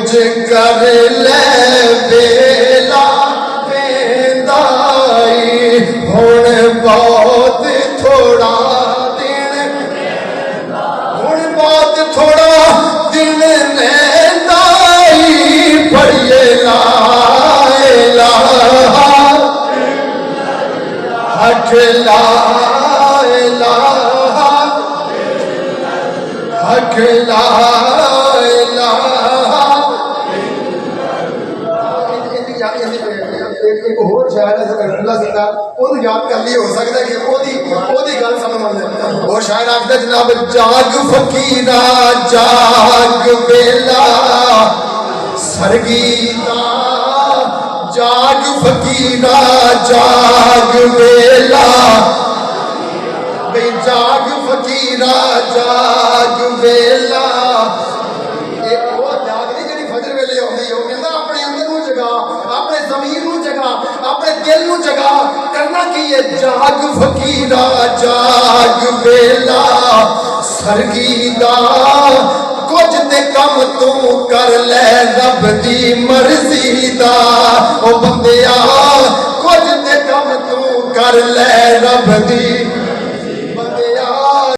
कुछ कर ले बेला वेंदाई हुण बहुत थोड़ा दिन हुण बहुत थोड़ा दिन वेंदाई पढ़िए ला इलाहा हक ला इलाहा हक ला एक होर शायर है अब्दुल्ला सरकार ओनू याद कर लिए हो सकता है कि ओदी गल समझ आ जाए वो शायर आखदा जनाब जाग फकीरा जाग बेला सरगीता जाग फकीरा जाग बेला बे जाग फकीरा जाग बेला अपने जमीर नू जगा अपने दिल नू जगा करना की है जाग फकीरा जाग बेला सरगीदा कुछ ते कम तू कर ले रब दी मर्जी दा ओ बंदिया कुछ ते कम तू कर ले रब दी